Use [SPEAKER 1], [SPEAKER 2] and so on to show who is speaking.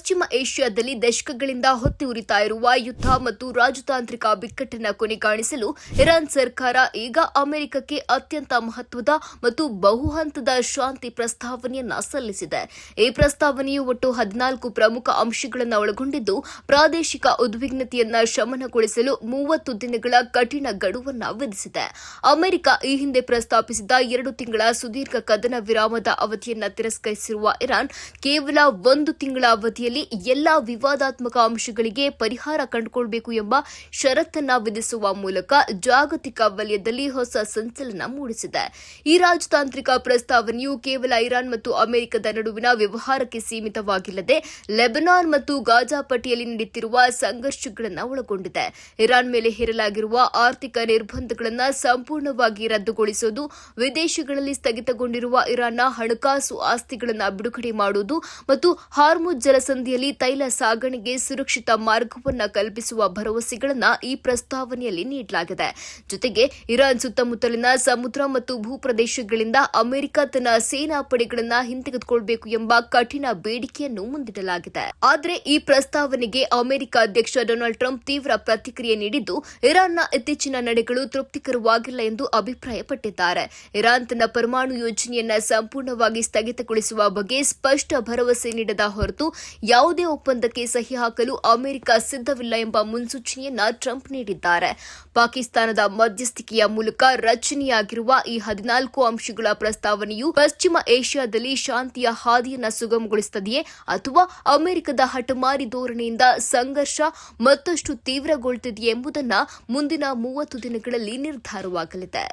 [SPEAKER 1] ಪಶ್ಚಿಮ ಏಷ್ಯಾದಲ್ಲಿ ದಶಕಗಳಿಂದ ಹೊತ್ತಿ ಉರಿತಾ ಇರುವ ಯುದ್ಧ ಮತ್ತು ರಾಜತಾಂತ್ರಿಕ ಬಿಕ್ಕಟ್ಟನ್ನು ಕೊನೆಗಾಣಿಸಲು ಇರಾನ್ ಸರ್ಕಾರ ಈಗ ಅಮೆರಿಕಕ್ಕೆ ಅತ್ಯಂತ ಮಹತ್ವದ ಮತ್ತು ಬಹುಹಂತದ ಶಾಂತಿ ಪ್ರಸ್ತಾವನೆಯನ್ನ ಸಲ್ಲಿಸಿದೆ. ಈ ಪ್ರಸ್ತಾವನೆಯು ಒಟ್ಟು 14 ಪ್ರಮುಖ ಅಂಶಗಳನ್ನು ಒಳಗೊಂಡಿದ್ದು, ಪ್ರಾದೇಶಿಕ ಉದ್ವಿಗ್ನತೆಯನ್ನ ಶಮನಗೊಳಿಸಲು 30 ದಿನಗಳ ಕಠಿಣ ಗಡುವನ್ನ ವಿಧಿಸಿದೆ. ಅಮೆರಿಕ ಈ ಹಿಂದೆ ಪ್ರಸ್ತಾಪಿಸಿದ 2 ತಿಂಗಳ ಸುದೀರ್ಘ ಕದನ ವಿರಾಮದ ಅವಧಿಯನ್ನ ತಿರಸ್ಕರಿಸಿರುವ ಇರಾನ್ ಕೇವಲ 1 ತಿಂಗಳ ಅವಧಿಯಲ್ಲಿ ಎಲ್ಲಾ ವಿವಾದಾತ್ಮಕ ಅಂಶಗಳಿಗೆ ಪರಿಹಾರ ಕಂಡುಕೊಳ್ಳಬೇಕು ಎಂಬ ಷರತ್ತನ್ನ ವಿಧಿಸುವ ಮೂಲಕ ಜಾಗತಿಕ ವಲಯದಲ್ಲಿ ಹೊಸ ಸಂಚಲನ ಮೂಡಿಸಿದೆ. ಈ ರಾಜತಾಂತ್ರಿಕ ಪ್ರಸ್ತಾವನೆಯು ಕೇವಲ ಇರಾನ್ ಮತ್ತು ಅಮೆರಿಕದ ನಡುವಿನ ವ್ಯವಹಾರಕ್ಕೆ ಸೀಮಿತವಾಗಿಲ್ಲದೆ ಲೆಬನಾನ್ ಮತ್ತು ಗಾಜಾ ಪಟ್ಟಿಯಲ್ಲಿ ನಡೆಯುತ್ತಿರುವ ಸಂಘರ್ಷಗಳನ್ನು ಒಳಗೊಂಡಿದೆ. ಇರಾನ್ ಮೇಲೆ ಹೇರಲಾಗಿರುವ ಆರ್ಥಿಕ ನಿರ್ಬಂಧಗಳನ್ನು ಸಂಪೂರ್ಣವಾಗಿ ರದ್ದುಗೊಳಿಸುವುದು, ವಿದೇಶಗಳಲ್ಲಿ ಸ್ಥಗಿತಗೊಂಡಿರುವ ಇರಾನ್ನ ಹಣಕಾಸು ಆಸ್ತಿಗಳನ್ನು ಬಿಡುಗಡೆ ಮಾಡುವುದು ಮತ್ತು ಹಾರ್ಮುಜ್ ಜಲಸಂಧಿಯಲ್ಲಿ ತೈಲ ಸಾಗಣೆಗೆ ಸುರಕ್ಷಿತ ಮಾರ್ಗವನ್ನು ಕಲ್ಪಿಸುವ ಭರವಸೆಗಳನ್ನು ಈ ಪ್ರಸ್ತಾವನೆಯಲ್ಲಿ ನೀಡಲಾಗಿದೆ. ಜೊತೆಗೆ ಇರಾನ್ ಸುತ್ತಮುತ್ತಲಿನ ಸಮುದ್ರ ಮತ್ತು ಭೂಪ್ರದೇಶಗಳಿಂದ ಅಮೆರಿಕ ತನ್ನ ಸೇನಾ ಪಡೆಗಳನ್ನು ಹಿಂತೆಗೆದುಕೊಳ್ಳಬೇಕು ಎಂಬ ಕಠಿಣ ಬೇಡಿಕೆಯನ್ನು ಮುಂದಿಡಲಾಗಿದೆ. ಆದರೆ ಈ ಪ್ರಸ್ತಾವನೆಗೆ ಅಮೆರಿಕ ಅಧ್ಯಕ್ಷ ಡೊನಾಲ್ಡ್ ಟ್ರಂಪ್ ತೀವ್ರ ಪ್ರತಿಕ್ರಿಯೆ ನೀಡಿದ್ದು, ಇರಾನ್ನ ಇತ್ತೀಚಿನ ನಡೆಗಳು ತೃಪ್ತಿಕರವಾಗಿಲ್ಲ ಎಂದು ಅಭಿಪ್ರಾಯಪಟ್ಟಿದ್ದಾರೆ. ಇರಾನ್ ತನ್ನ ಪರಮಾಣು ಯೋಜನೆಯನ್ನ ಸಂಪೂರ್ಣವಾಗಿ ಸ್ಥಗಿತಗೊಳಿಸುವ ಬಗ್ಗೆ ಸ್ಪಷ್ಟ ಭರವಸೆ ನೀಡದ ಹೊರತು ಯಾವುದೇ ಒಪ್ಪಂದಕ್ಕೆ ಸಹಿ ಹಾಕಲು ಅಮೆರಿಕ ಸಿದ್ಧವಿಲ್ಲ ಎಂಬ ಮುನ್ಸೂಚನೆಯನ್ನ ಟ್ರಂಪ್ ನೀಡಿದ್ದಾರೆ. ಪಾಕಿಸ್ತಾನದ ಮಧ್ಯಸ್ಥಿಕೆಯ ಮೂಲಕ ರಚನೆಯಾಗಿರುವ ಈ 14 ಅಂಶಗಳ ಪ್ರಸ್ತಾವನೆಯು ಪಶ್ಚಿಮ ಏಷ್ಯಾದಲ್ಲಿ ಶಾಂತಿಯ ಹಾದಿಯನ್ನು ಸುಗಮಗೊಳಿಸುತ್ತದೆಯೇ ಅಥವಾ ಅಮೆರಿಕದ ಹಠಮಾರಿ ಧೋರಣೆಯಿಂದ ಸಂಘರ್ಷ ಮತ್ತಷ್ಟು ತೀವ್ರಗೊಳ್ಳುತ್ತಿದೆಯೇ ಎಂಬುದನ್ನು ಮುಂದಿನ 30 ದಿನಗಳಲ್ಲಿ ನಿರ್ಧಾರವಾಗಲಿದೆ.